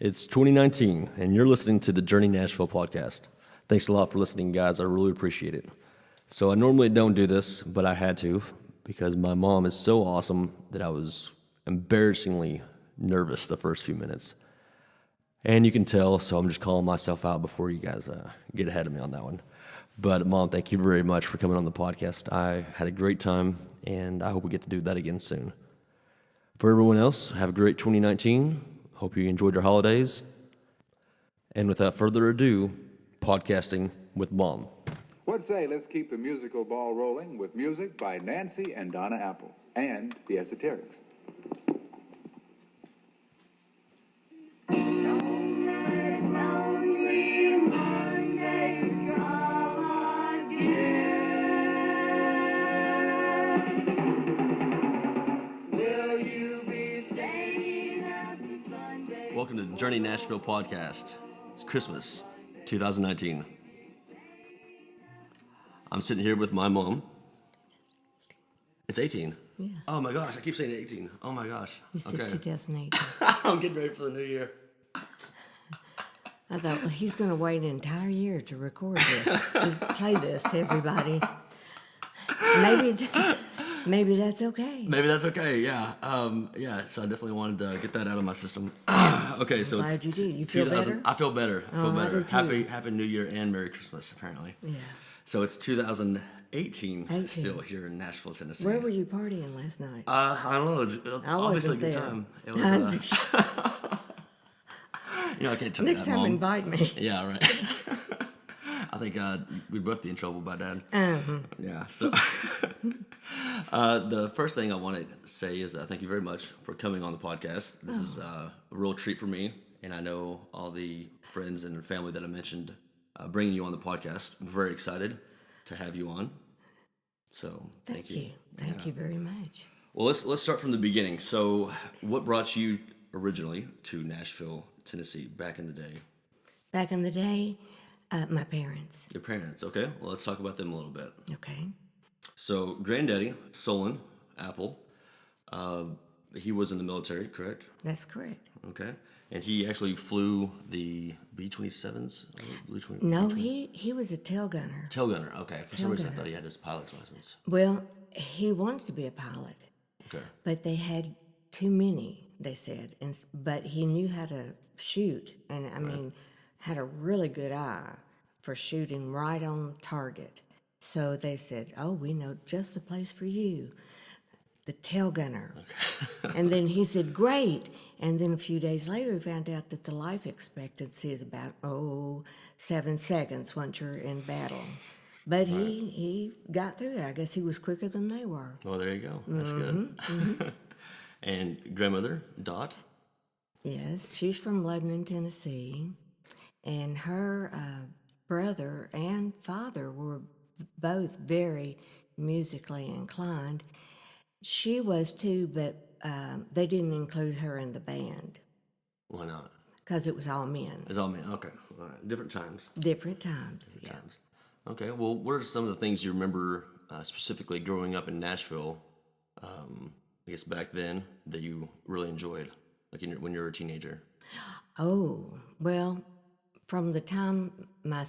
It's 2019, and you're listening to the Journey Nashville podcast. Thanks a lot for listening, guys. I really appreciate it. So I normally don't do this, but I had to because my mom is so awesome that I was embarrassingly nervous the first few minutes. And you can tell, so I'm just calling myself out before you guys get ahead of me on that one. But Mom, thank you very much for coming on the podcast. I had a great time, and I hope we get to do that again soon. For everyone else, have a great 2019. Hope you enjoyed your holidays. And without further ado, podcasting with Mom. What say let's keep the musical ball rolling with music by Nancy and Donna Apples and the Esoterics. Welcome to the Journey Nashville podcast. It's Christmas 2019. I'm sitting here with my mom. It's 18. Yeah. Oh my gosh, I keep saying 18. Oh my gosh. You said 2008. I'm getting ready for the new year. I thought, well, he's going to wait an entire year to record this, to play this to everybody. Maybe that's okay. Maybe that's okay, yeah. So I definitely wanted to get that out of my system. Okay, so Glad you did. You feel better? I feel better. I feel I better. do too. Happy New Year and Merry Christmas, apparently. Yeah. So it's 2018, still here in Nashville, Tennessee. Where were you partying last night? I don't know. It was obviously a good there. time. It was, I can't tell Next you that, time, Mom. invite me. Yeah, right. I think we'd both be in trouble by Dad. Uh-huh. Yeah, so the first thing I want to say is thank you very much for coming on the podcast. This is a real treat for me, and I know all the friends and family that I mentioned bringing you on the podcast. I'm very excited to have you on. So thank you. Thank you very much. Well, let's start from the beginning. So, what brought you originally to Nashville, Tennessee, back in the day? Back in the day, my parents. Your parents, okay. Well, let's talk about them a little bit. Okay. So, Granddaddy, Solon Apple, he was in the military, correct? That's correct. Okay. And he actually flew the B-27s? No, he was a tail gunner. Tail gunner, okay. For some reason, I thought he had his pilot's license. Well, he wanted to be a pilot. Okay. But they had too many, they said. But he knew how to shoot, and I mean, had a really good eye for shooting right on target. So they said, oh, we know just the place for you, the tail gunner. Okay. And then he said, great. And then a few days later, we found out that the life expectancy is about, 7 seconds once you're in battle. But he got through it. I guess he was quicker than they were. Well, there you go. That's good. Mm-hmm. And grandmother, Dot? Yes, she's from Lebanon, Tennessee. And her brother and father were both very musically inclined. She was too, but they didn't include her in the band. Why not? Because it was all men. It's all men. Okay. All right. Different times. Different times. Okay. Well, what are some of the things you remember specifically growing up in Nashville, I guess back then, that you really enjoyed, like when you were a teenager? Oh, well, from the time my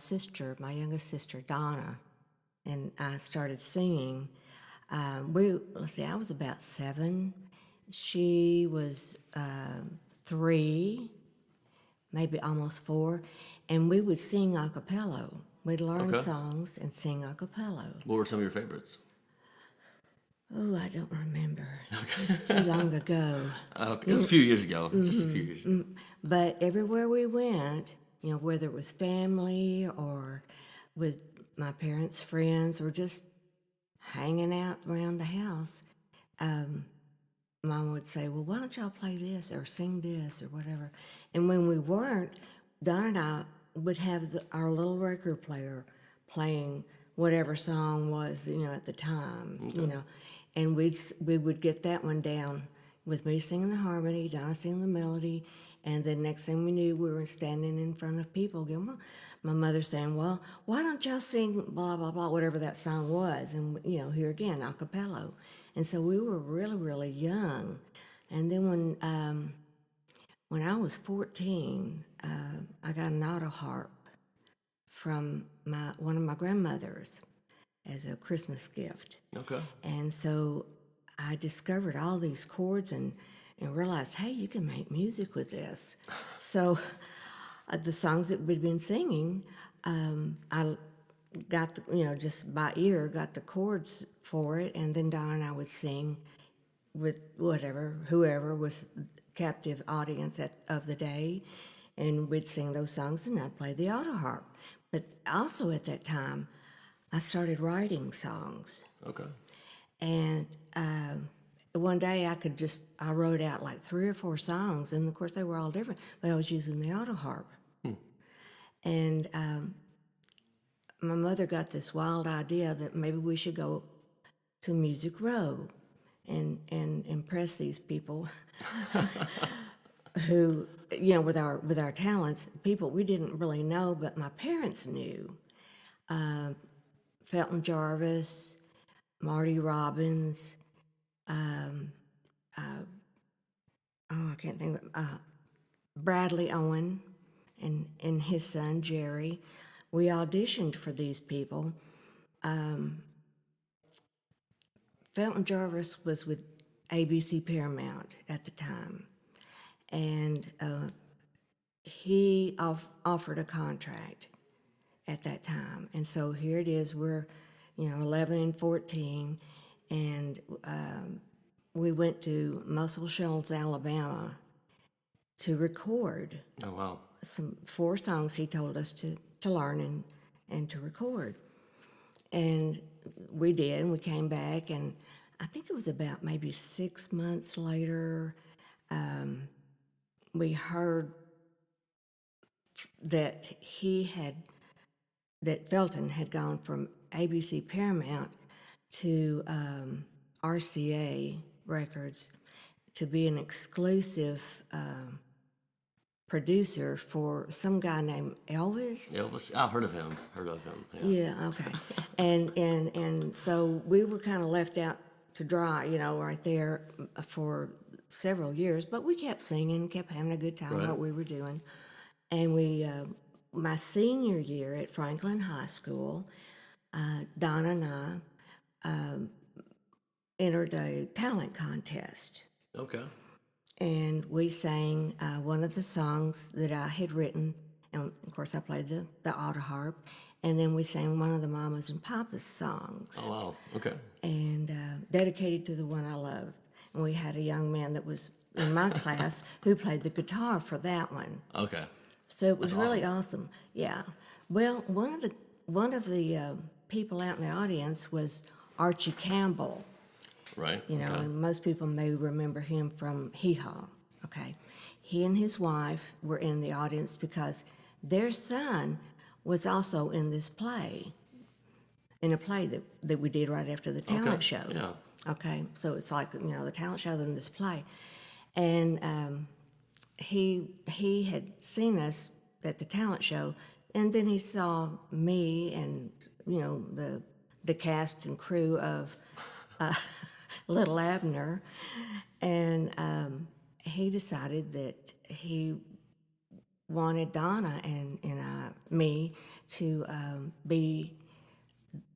youngest sister, Donna, and I started singing, I was about 7. She was 3, maybe almost 4, and we would sing a cappella. We'd learn songs and sing a cappella. What were some of your favorites? Oh, I don't remember. Okay. It's too long ago. Okay. It was a few years ago. Just a few years ago. But everywhere we went, whether it was family or with my parents' friends or just hanging out around the house, Mom would say, well, why don't y'all play this or sing this or whatever? And when we weren't, Donna and I would have our little record player playing whatever song was, at the time, and we would get that one down with me singing the harmony, Donna singing the melody, and then next thing we knew, we were standing in front of people again. My mother saying, well, why don't y'all sing blah, blah, blah, whatever that song was, and, here again, a cappella. And so we were really, really young. And then when when I was 14, I got an auto harp from one of my grandmothers as a Christmas gift. Okay. And so I discovered all these chords and realized, hey, you can make music with this. So the songs that we'd been singing, I got, just by ear, got the chords for it, and then Donna and I would sing with whoever was captive audience of the day, and we'd sing those songs, and I'd play the auto harp. But also at that time, I started writing songs. Okay. And one day I wrote out like 3 or 4 songs, and of course they were all different, but I was using the auto harp. And my mother got this wild idea that maybe we should go to Music Row and impress these people who, with our talents, people we didn't really know, but my parents knew. Felton, Jarvis, Marty Robbins, I can't think of Bradley Owen and his son Jerry. We auditioned for these people. Felton Jarvis was with ABC Paramount at the time, and he offered a contract at that time. And so here it is, we're 11 and 14, and we went to Muscle Shoals, Alabama to record. Oh, wow. 4 songs he told us to learn and to record. And we did, and we came back, and I think it was about maybe 6 months later, we heard that Felton had gone from ABC Paramount to RCA Records to be an exclusive producer for some guy named Elvis. Elvis, I've heard of him. Yeah, okay. and so we were kind of left out to dry, right there for several years, but we kept singing, kept having a good time, Right. what we were doing. And we, my senior year at Franklin High School, Donna and I entered a talent contest. Okay. And we sang one of the songs that I had written, and of course I played the auto harp, and then we sang one of the Mamas and Papas songs. Oh, wow. Okay. And dedicated to the one I loved. And we had a young man that was in my class who played the guitar for that one. Okay. So it was really awesome. Yeah. Well, one of the people out in the audience was Archie Campbell. Right. Okay. And most people may remember him from Hee Haw. Okay. He and his wife were in the audience because their son was also in this play, in a play that we did right after the talent show. Yeah. Okay. So it's like, the talent show then this play. And he had seen us at the talent show, and then he saw me and, the cast and crew of Little Abner, and he decided that he wanted Donna and me to be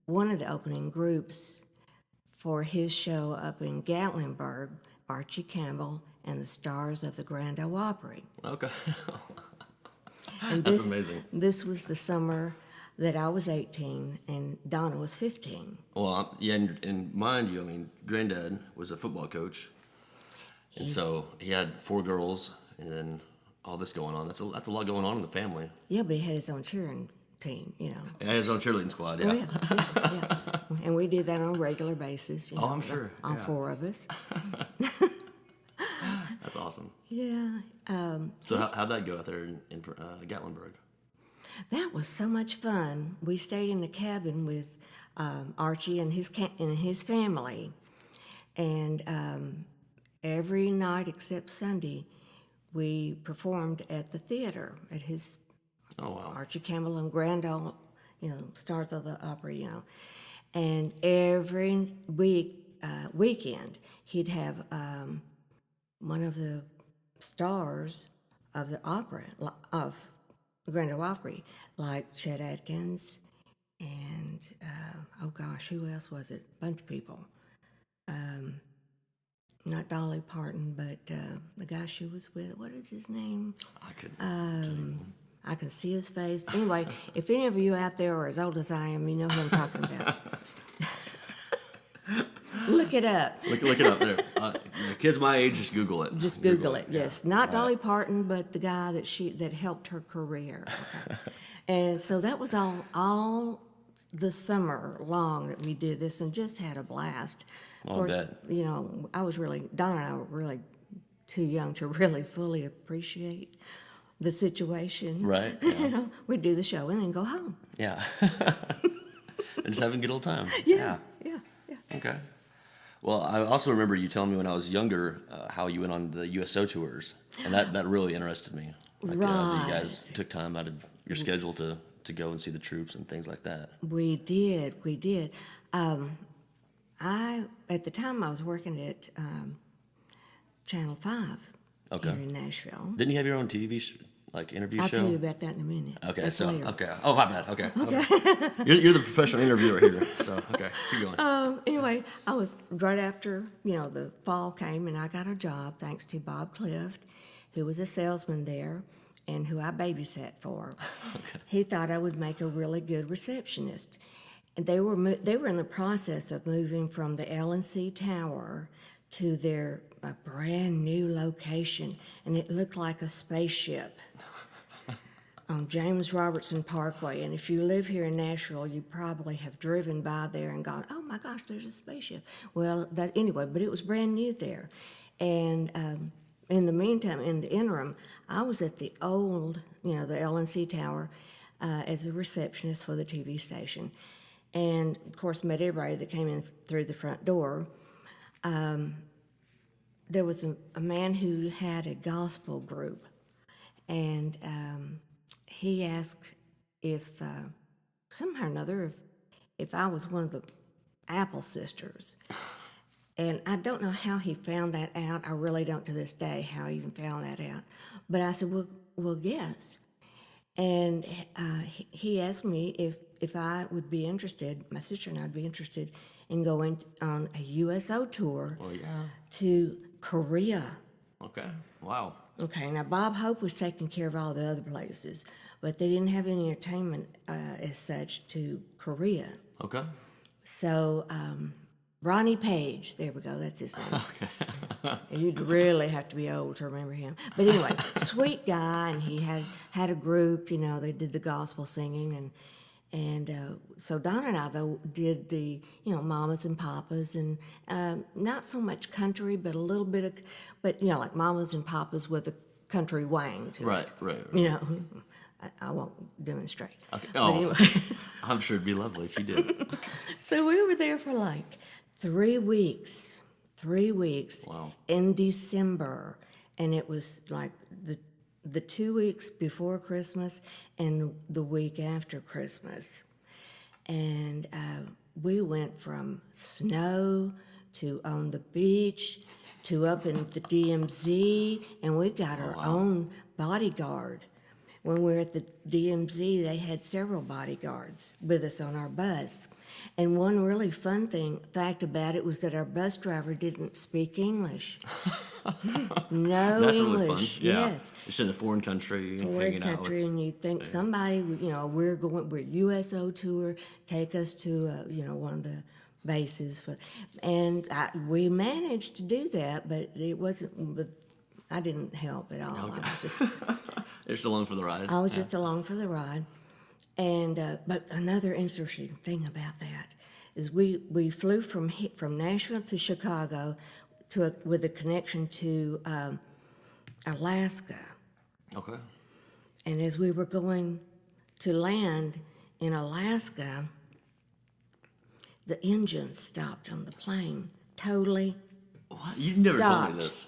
one of the opening groups for his show up in Gatlinburg, Archie Campbell and the Stars of the Grand Ole Opry. Okay. And That's amazing. This was the summer that I was 18 and Donna was 15. Well, yeah, and mind you, I mean, Granddad was a football coach, and so he had 4 girls, and then all this going on. That's a lot going on in the family. Yeah, but he had his own cheering team, He had his own cheerleading squad, yeah. Oh, yeah. And we did that on a regular basis. Oh, I'm sure. All Yeah. 4 of us. That's awesome. Yeah. So how'd that go out there in Gatlinburg? That was so much fun. We stayed in the cabin with Archie and his family, and every night except Sunday, we performed at the theater at his Oh, wow. Archie Campbell and Grand Ole, Stars of the Opry, and every weekend he'd have one of the stars the opera, of the Grand Ole Opry, like Chet Atkins and, oh gosh, who else was it? A bunch of people. Not Dolly Parton, but the guy she was with, what is his name? I can see his face. Anyway, if any of you out there are as old as I am, you know who I'm talking about. Look it up. Look it up there. Kids my age, just Google it. Just Google it. Yes, not Dolly Parton, but the guy that helped her career. Okay. And so that was all the summer long that we did this, and just had a blast. Of course, you know, Donna and I were really too young to really fully appreciate the situation. Right. Yeah. You know, we'd do the show and then go home. Yeah. And just having a good old time. Yeah. Okay. Well, I also remember you telling me when I was younger how you went on the USO tours, and that really interested me. Like, that you guys took time out of your schedule to go and see the troops and things like that. We did. At the time, I was working at Channel 5 here in Nashville. Didn't you have your own TV interview show? I'll tell you about that in a minute. Okay, That's so later. okay. Oh, my bad. Okay. You're the professional interviewer here, so okay, keep going. Anyway, I was right after the fall came, and I got a job thanks to Bob Clift, who was a salesman there, and who I babysat for. Okay. He thought I would make a really good receptionist. And they were in the process of moving from the L&C Tower to their brand new location, and it looked like a spaceship on James Robertson Parkway. And if you live here in Nashville, you probably have driven by there and gone, "Oh my gosh, there's a spaceship." Well, anyway, but it was brand new there. And in the meantime, in the interim, I was at the old, the L&C Tower as a receptionist for the TV station. And, of course, met everybody that came in through the front door. There was a man who had a gospel group, and he asked if, somehow or another, if I was one of the Apple sisters. And I don't know how he found that out. I really don't to this day how he even found that out. But I said, well, yes. And he asked me if I would be interested, my sister and I would be interested in going on a USO tour to Korea. Okay, wow. Okay, now Bob Hope was taking care of all the other places, but they didn't have any entertainment as such to Korea. Okay. So Ronnie Page, there we go, that's his name. Okay. You'd really have to be old to remember him. But anyway, sweet guy, and he had a group, they did the gospel singing, and so Donna and I, though, did the, Mamas and Papas, and not so much country, but a little bit of, but, like Mamas and Papas with a country wang to it. Right. I won't demonstrate. Okay. Oh, anyway. I'm sure it'd be lovely if you did. So we were there for like 3 weeks. 3 weeks. Wow. In December, and it was like the 2 weeks before Christmas and the week after Christmas. And we went from snow to on the beach to up in the DMZ, and we got our own bodyguard. When we were at the DMZ, they had several bodyguards with us on our bus. And one really fun fact about it was that our bus driver didn't speak English. No That's English. really fun. Yeah. Yes. It's in a foreign country, hanging out with. And you think somebody, we're USO tour, take us to, one of the bases and we managed to do that, but it wasn't. But I didn't help at all. Okay. I was just. You're just along for the ride. I was just along for the ride. And but another interesting thing about that is we flew from Nashville to Chicago with a connection to Alaska. Okay. And as we were going to land in Alaska, the engine stopped on the plane. Totally. What? You never told me this.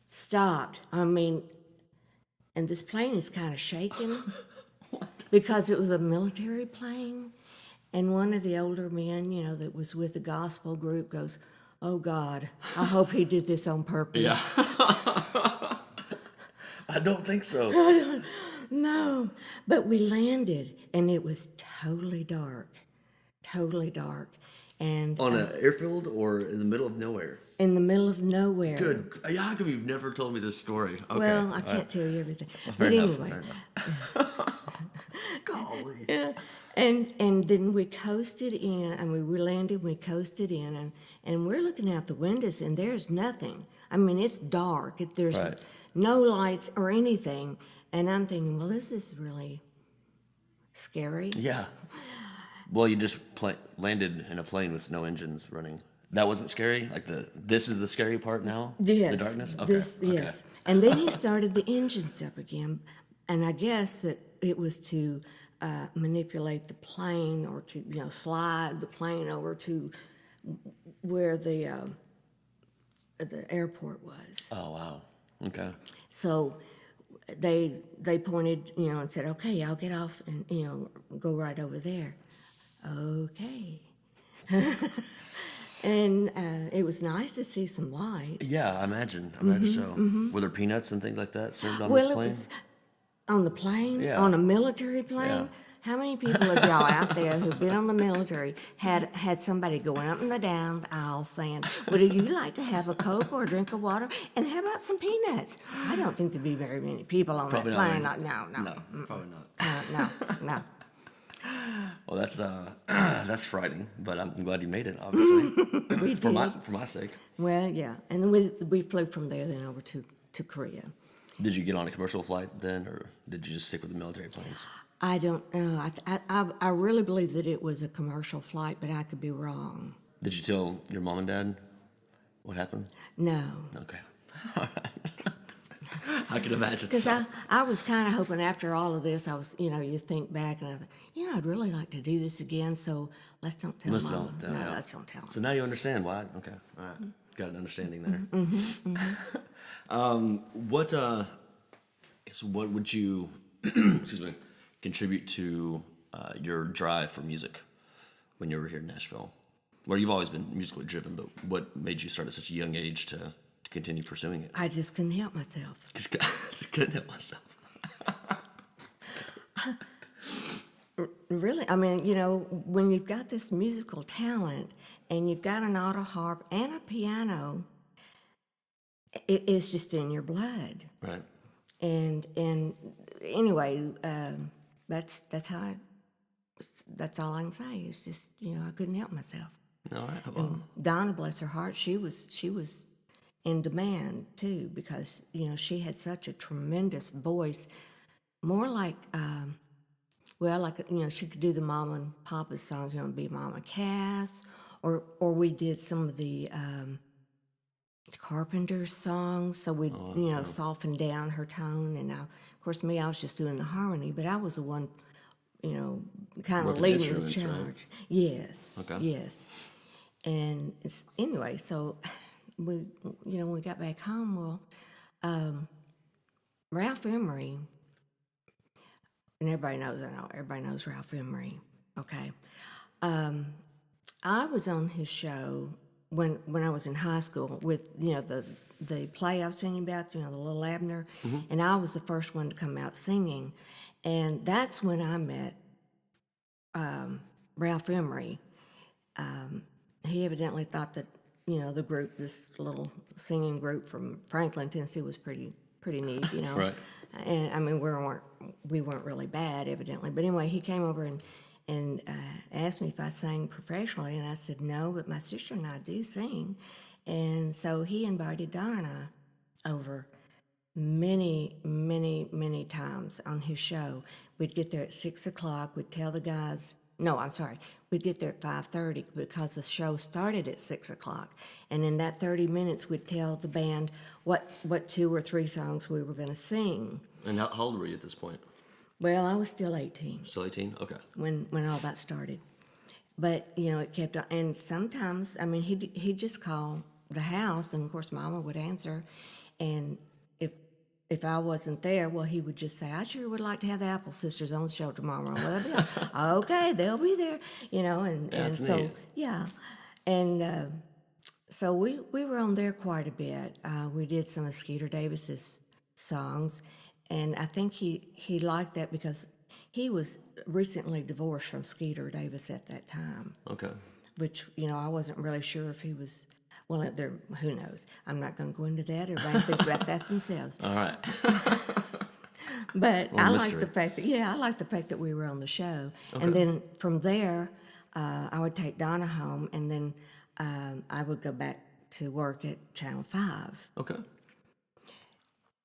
Stopped. And this plane is kind of shaking. What? Because it was a military plane, and one of the older men, that was with the gospel group goes, "Oh God, I hope he did this on purpose." Yeah. I don't think so. No, but we landed, and it was totally dark, and On an airfield or in the middle of nowhere? in the middle of nowhere. Good. Yeah, how come you've never told me this story? Okay. Well, I all can't right. tell you everything. Fair But enough. anyway, Fair enough. Golly. yeah. And then we coasted in, and we landed, we coasted in, and we're looking out the windows, and there's nothing. I mean, it's dark. There's Right. no lights or anything. And I'm thinking, well, this is really scary. Yeah. Well, you just landed in a plane with no engines running. That wasn't scary? Like this is the scary part now? Yes. The darkness? Okay. Yes. And then he started the engines up again, and I guess that it was to manipulate the plane, or to slide the plane over to where the airport was. Oh, wow. Okay. So they pointed, and said, "Okay, I'll get off and go right over there." Okay. And it was nice to see some light. Yeah, I imagine. So. Were there peanuts and things like that served on this Well, it plane? was on the plane, Yeah. on a military plane. Yeah. How many people of y'all out there who've been on the military had somebody going up and down the aisle saying, "Would you like to have a Coke or a drink of water? And how about some peanuts?" I don't think there'd be very many people on Probably that not plane. very- No, probably not. no. Well, that's that's frightening, but I'm glad you made it. Obviously, We for did. my sake. Well, yeah, and then we flew from there then over to Korea. Did you get on a commercial flight then, or did you just stick with the military planes? I don't know. I really believe that it was a commercial flight, but I could be wrong. Did you tell your mom and dad what happened? No. Okay. I can imagine. Because So. I was kind of hoping after all of this, I was, you think back and I thought, I'd really like to do this again, so let's don't tell Let's Mama. don't, No, yeah. let's don't tell So her. now you understand why. Okay. All right. Got an understanding there. What would you, excuse me, contribute to your drive for music when you were here in Nashville? Where you've always been musically driven, but what made you start at such a young age to continue pursuing it? I just couldn't help myself. Just couldn't help myself. Really, I mean, when you've got this musical talent and you've got an auto harp and a piano, it's just in your blood. Right. And anyway, that's all I can say. It's just I couldn't help myself. All right. Well, Donna, bless her heart, she was in demand too, because she had such a tremendous voice, more like she could do the Mama and Papa songs, be Mama Cass, or we did some of the Carpenters songs, so we soften down her tone, and of course I was just doing the harmony, but I was the one kind of Working leading the instruments, right? charge. Yes. Okay. Yes. And anyway, so we when we got back home, Ralph Emery, and everybody knows Ralph Emery. Okay. I was on his show when I was in high school with the play I was singing about, the Little Abner, and I was the first one to come out singing, and that's when I met Ralph Emery. He evidently thought that the group, this little singing group from Franklin, Tennessee, was pretty neat, Right. And I mean we weren't really bad, evidently, but anyway, he came over and asked me if I sang professionally, and I said no, but my sister and I do sing. And so he invited Donna and I over many times on his show. We'd get there at 6 o'clock, we'd tell the guys, no, I'm sorry, we'd get there at 5:30 because the show started at 6 o'clock. And in that 30 minutes, we'd tell the band what 2 or 3 songs we were going to sing. And how old were you at this point? Well, I was still 18. Still 18? Okay. when all that started. But it kept on, and sometimes he'd just call the house, and of course Mama would answer, and if I wasn't there, well, he would just say, "I sure would like to have the Apple Sisters on the show tomorrow." Well, okay, they'll be there, and That's so neat. yeah, and so we were on there quite a bit. We did some of Skeeter Davis's songs, And I think he liked that because he was recently divorced from Skeeter Davis at that time, Okay. which, I wasn't really sure if he was, well, who knows? I'm not going to go into that. Everybody think about that themselves. All right. But Well, I like mystery. the fact that we were on the show. Okay. And then from there, I would take Donna home, and then I would go back to work at Channel 5. Okay.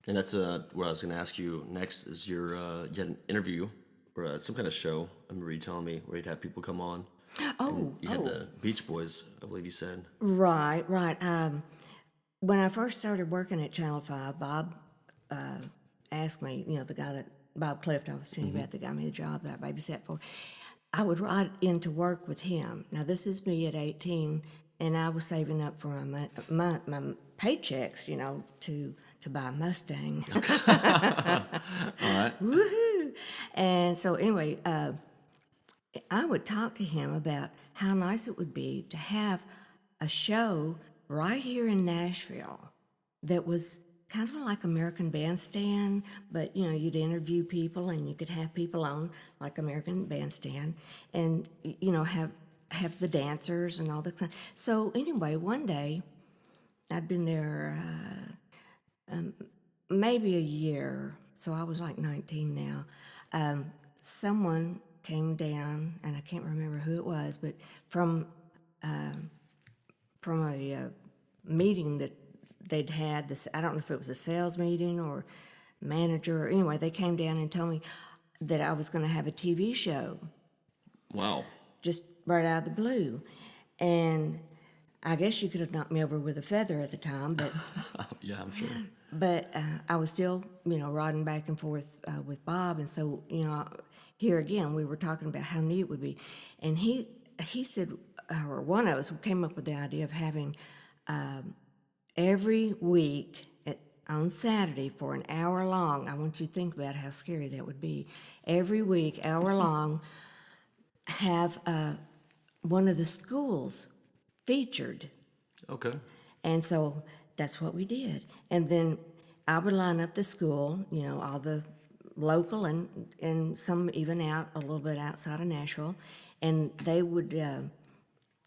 And that's what I was going to ask you next is you had an interview or some kind of show. I remember you telling me where you'd have people come on. Oh, You had the Beach Boys, I believe you said. right. When I first started working at Channel 5, Bob asked me, the guy that, Bob Clift, I was telling you about, that got me the job that I babysat for, I would ride into work with him. Now, this is me at 18, and I was saving up for my paychecks, to buy a Mustang. All right. Woohoo! And so anyway, I would talk to him about how nice it would be to have a show right here in Nashville that was kind of like American Bandstand, but you'd interview people and you could have people on like American Bandstand, and have the dancers and all that. So anyway, one day I'd been there maybe a year, so I was like 19 now. Someone came down, and I can't remember who it was, but from a meeting that they'd had, this, I don't know if it was a sales meeting or manager. Anyway, they came down and told me that I was going to have a TV show, Wow. just right out of the blue. And I guess you could have knocked me over with a feather at the time, but Yeah, I'm sure. But I was still, riding back and forth with Bob, and so, here again, we were talking about how neat it would be, and he said, or one of us came up with the idea of having every week on Saturday for an hour long. I want you to think about how scary that would be. Every week, hour long, have one of the schools featured. Okay. And so that's what we did. And then I would line up the school, all the local and some even out a little bit outside of Nashville, and they would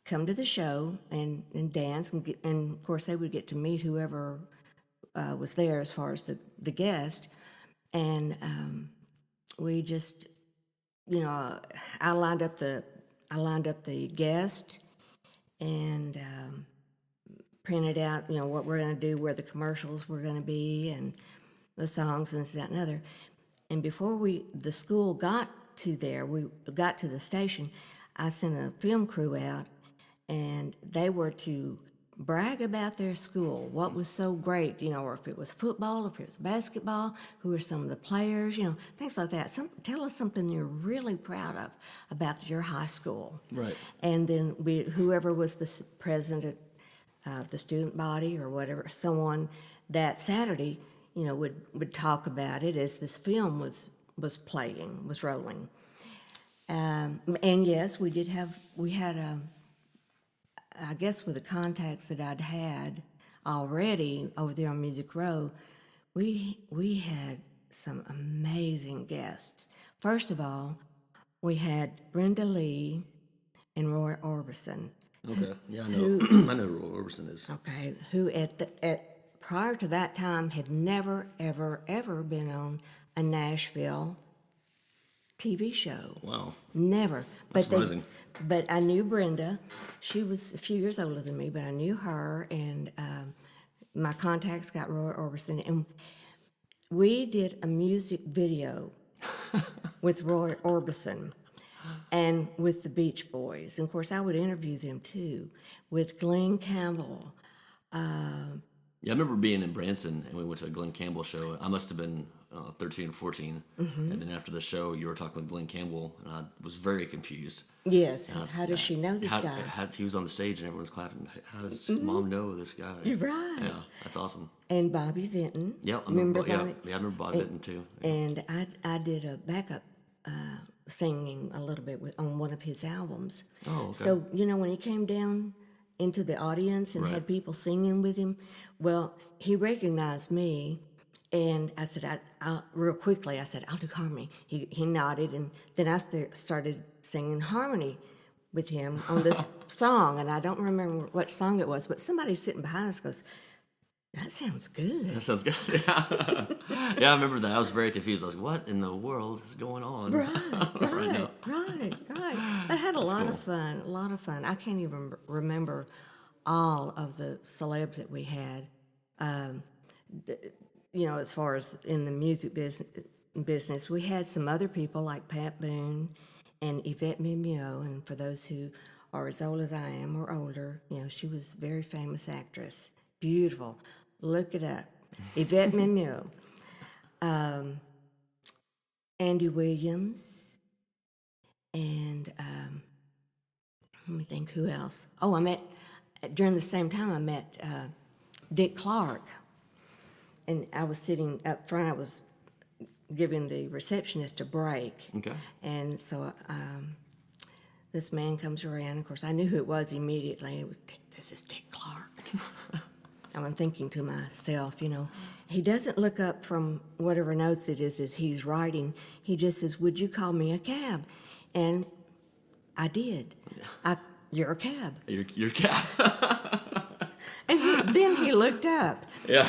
come to the show and dance, and of course they would get to meet whoever was there as far as the guest, and we just, I lined up the guest and printed out, what we're going to do, where the commercials were going to be, and the songs and this, that, and other. And before the school got to there, we got to the station, I sent a film crew out, and they were to brag about their school, what was so great, or if it was football, if it was basketball, who are some of the players, things like that. Tell us something you're really proud of about your high school. Right. And then whoever was the president of the student body or whatever, someone that Saturday, would talk about it as this film was rolling. And yes, we had I guess with the contacts that I'd had already over there on Music Row, we had some amazing guests. First of all, we had Brenda Lee and Roy Orbison. Okay. Yeah, I know. I know who Roy Orbison is. Okay, who prior to that time had never, ever, ever been on a Nashville TV show. Wow. Never. That's amazing. But I knew Brenda. She was a few years older than me, but I knew her, and my contacts got Roy Orbison, and we did a music video with Roy Orbison and with the Beach Boys. And of course, I would interview them too, with Glenn Campbell. Yeah, I remember being in Branson, and we went to a Glenn Campbell show. I must have been 13 or 14. And then after the show, you were talking with Glenn Campbell, and I was very confused. Yes. How does she know this guy? He was on the stage, and everyone's clapping. How does Mom know this guy? You're right. Yeah, that's awesome. And Bobby Vinton. Yeah, I remember Bobby? Bobby? Yeah, I remember Bobby Vinton too. Yeah. And I did a backup singing a little bit on one of his albums. Oh, okay. So, when he came down into the audience and Right. had people singing with him, well, he recognized me, And I said, real quickly, I said, I'll do harmony. He nodded, and then I started singing harmony with him on this song. And I don't remember what song it was, but somebody sitting behind us goes, that sounds good. That sounds good. Yeah. Yeah, I remember that. I was very confused. I was like, what in the world is going on? Right. now? I had a lot of fun. I can't even remember all of the celebs that we had. As far as in the music business, we had some other people like Pat Boone and Yvette Mimieux. And for those who are as old as I am or older, she was a very famous actress. Beautiful. Look it up. Yvette Mimieux. Andy Williams. And let me think who else. Oh, during the same time I met Dick Clark. And I was sitting up front. I was giving the receptionist a break. Okay. And so this man comes around. Of course, I knew who it was immediately. This is Dick Clark. I'm thinking to myself, he doesn't look up from whatever notes it is that he's writing. He just says, would you call me a cab? And I did. You're a cab. You're a cab. And then he looked up. Yeah.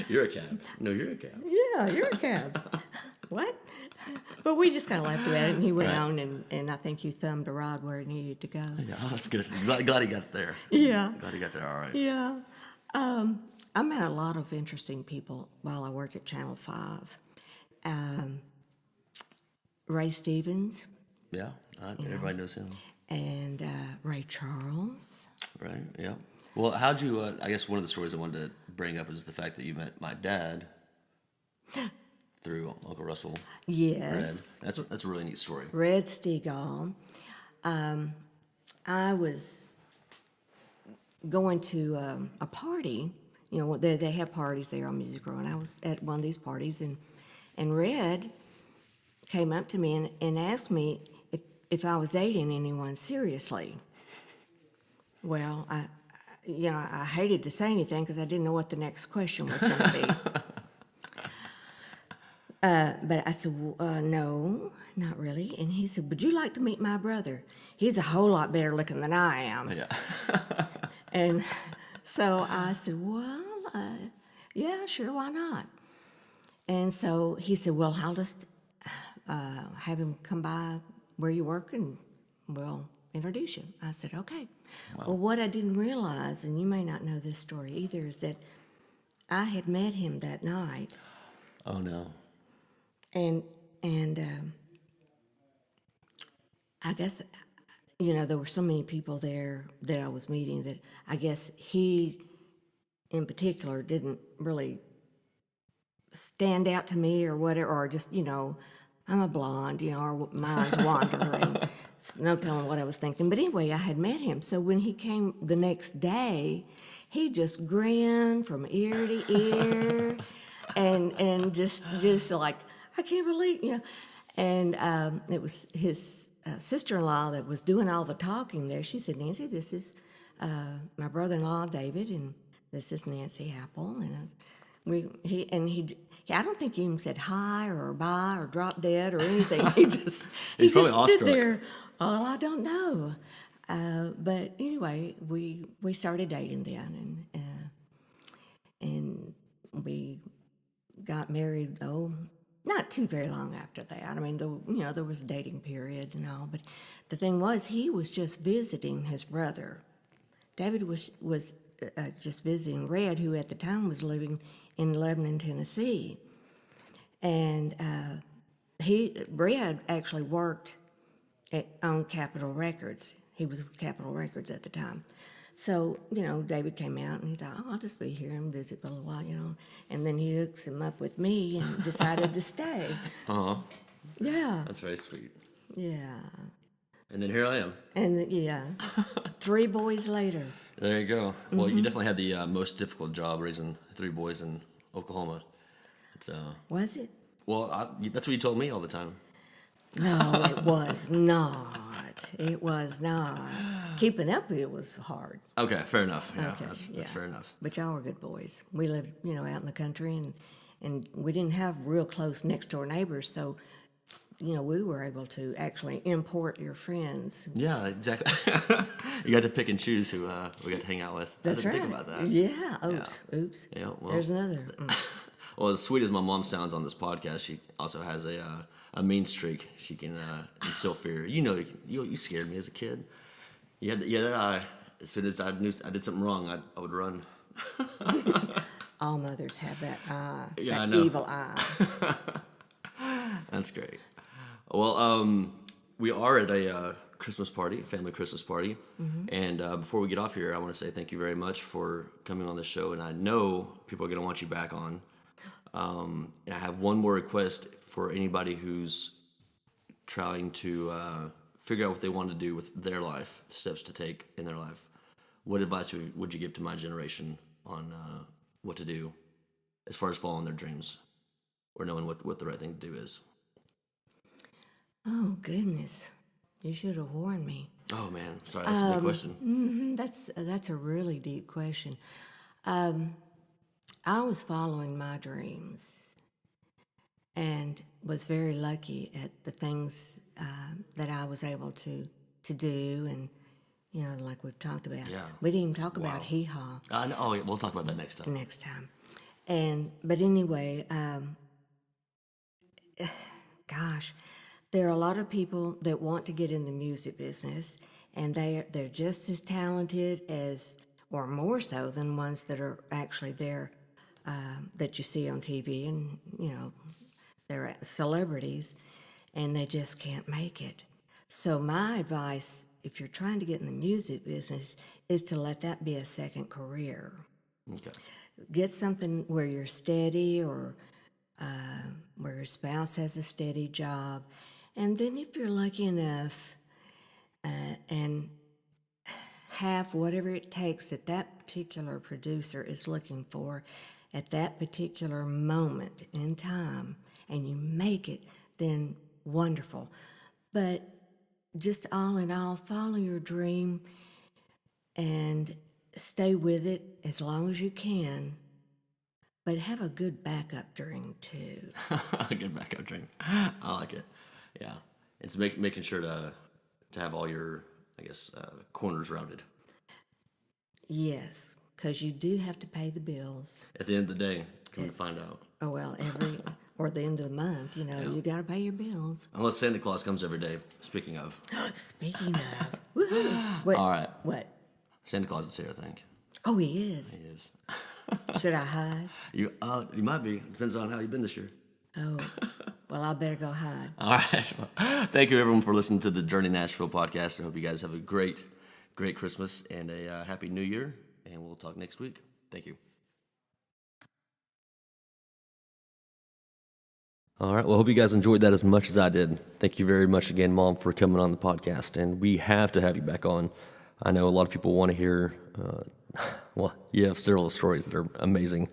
You're a cab. No, you're a cab. Yeah, you're a cab. What? But we just kind of laughed about it, and he went on, and I think you thumbed a rod where it needed to go. Yeah, that's good. Glad he got there. Yeah. Glad he got there, all right. Yeah. I met a lot of interesting people while I worked at Channel 5. Ray Stevens. Yeah, everybody knows him. And Ray Charles. Right, yeah. Well, how'd you, I guess one of the stories I wanted to bring up is the fact that you met my dad through Uncle Russell. Yes. Red. That's a really neat story. Red Steagall. I was going to a party. They have parties there on Music Row, and I was at one of these parties, and Red came up to me and asked me if I was dating anyone seriously. Well, I hated to say anything because I didn't know what the next question was going to be. But I said, no, not really. And he said, would you like to meet my brother? He's a whole lot better looking than I am. Yeah. And so I said, well, yeah, sure, why not? And so he said, well, I'll just have him come by where you work and we'll introduce you. I said, okay. Wow. Well, what I didn't realize, and you may not know this story either, is that I had met him that night. Oh, no. And I guess, there were so many people there that I was meeting that I guess he, in particular, didn't really stand out to me or whatever, or just, I'm a blonde, our minds wander, and no telling what I was thinking. But anyway, I had met him. So when he came the next day, he just grinned from ear to ear, and just like, I can't believe, And it was his sister-in-law that was doing all the talking there. She said, Nancy, this is my brother-in-law, David, and this is Nancy Apple. And I don't think he even said hi or bye or drop dead or anything. He just stood there. Oh, I don't know. But anyway, we started dating then, and we got married. Oh, not too very long after that. I mean, there was a dating period and all. But the thing was, he was just visiting his brother. David was just visiting Red, who at the time was living in Lebanon, Tennessee. And Red actually worked on Capitol Records. He was with Capitol Records at the time. So, David came out and he thought, I'll just be here and visit for a little while, And then he hooks him up with me and decided to stay. Uh-huh. Yeah. That's very sweet. Yeah. And then here I am. And, 3 boys later. There you go. Well, you definitely had the most difficult job raising 3 boys in Oklahoma. Was it? Well, that's what you told me all the time. No, it was not. It was not. Keeping up with it was hard. Okay, fair enough. Yeah, Okay, that's fair enough. But y'all were good boys. We lived, out in the country, and we didn't have real close next door neighbors, so we were able to actually import your friends. Yeah, exactly. You got to pick and choose who we got to hang out with. That's I didn't right. think about that. Yeah. Oops. Yeah, well, There's another. Well, as sweet as my mom sounds on this podcast, she also has a mean streak. She can instill fear. You scared me as a kid. Yeah, that eye. As soon as I knew I did something wrong, I would run. All mothers have that eye. Yeah, that I know. evil eye. That's great. Well, we are at a Christmas party, family Christmas party. Mm-hmm. And before we get off here, I want to say thank you very much for coming on the show. And I know people are going to want you back on. And I have one more request for anybody who's trying to figure out what they want to do with their life, steps to take in their life. What advice would you give to my generation on what to do as far as following their dreams or knowing what the right thing to do is? Oh, goodness. You should have warned me. Oh, man. Sorry, that's a big question. That's a really deep question. I was following my dreams and was very lucky at the things that I was able to do, and like we've talked about. Yeah. We didn't even talk about hee-haw Oh, yeah, we'll talk about that next time. But anyway, gosh, there are a lot of people that want to get in the music business, and they're just as talented as, or more so than ones that are actually there that you see on TV, and they're celebrities, and they just can't make it. So my advice, if you're trying to get in the music business, is to let that be a second career. Okay. Get something where you're steady, or where your spouse has a steady job. And then if you're lucky enough and have whatever it takes that particular producer is looking for at that particular moment in time, and you make it, then wonderful. But just all in all, follow your dream and stay with it as long as you can, but have a good backup dream too. A good backup dream. I like it. Yeah. It's making sure to have all your, I guess, corners rounded. Yes, because you do have to pay the bills. At the end of the day, come to find out. Oh, well, or the end of the month, you got to pay your bills. Unless Santa Claus comes every day. Speaking of. Speaking of, woohoo! What, All right. What? Santa Claus is here, I think. Oh, he is. He is. Should I hide? You might be. Depends on how you've been this year. Oh, well, I better go hide. All right. Well, thank you, everyone, for listening to the Journey Nashville podcast. I hope you guys have a great Christmas and a happy New Year. And we'll talk next week. Thank you. All right. Well, I hope you guys enjoyed that as much as I did. Thank you very much again, Mom, for coming on the podcast. And we have to have you back on. I know a lot of people want to hear, well, you have several stories that are amazing.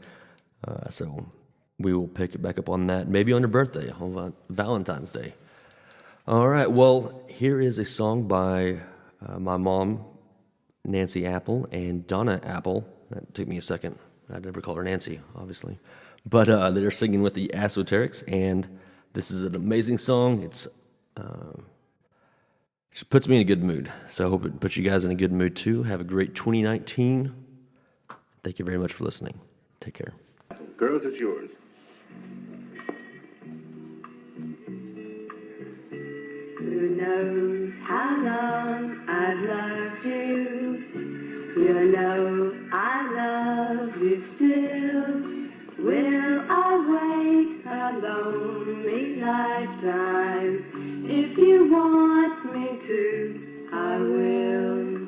So we will pick it back up on that, maybe on your birthday, on Valentine's Day. All right. Well, here is a song by my mom, Nancy Apple, and Donna Apple. That took me a second. I'd never call her Nancy, obviously. But they're singing with the Esoterics, and this is an amazing song. It just puts me in a good mood. So I hope it puts you guys in a good mood too. Have a great 2019. Thank you very much for listening. Take care. Girls, it's yours. Who knows how long I've loved you? You know I love you still. Will I wait a lonely lifetime? If you want me to, I will.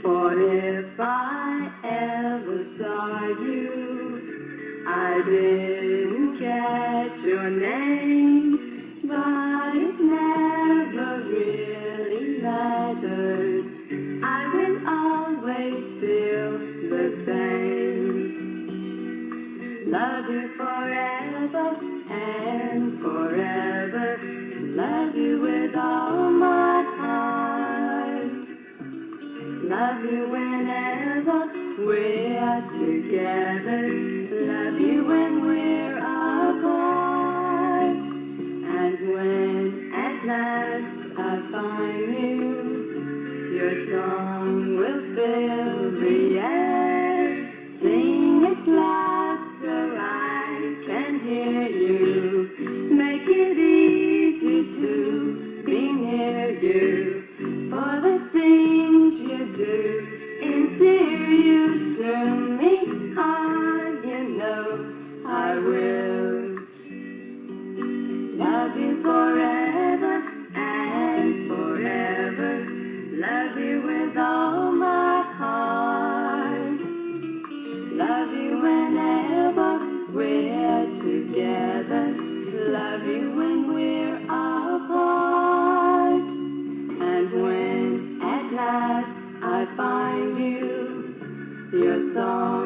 For if I ever saw you, I didn't catch your name, but it never really mattered. I will always feel the same. Love you forever and forever. love you with all my heart. Love you whenever we're together. Love you when we're apart. And when at last I find you, your song will fill the air. Sing it loud so I can hear you. Make it easy to be near you. For the things you do endear you to me. You know I will love you forever and forever. Love you with all my heart. Love you whenever we're together. Love you when we're apart. And when at last I find you, your song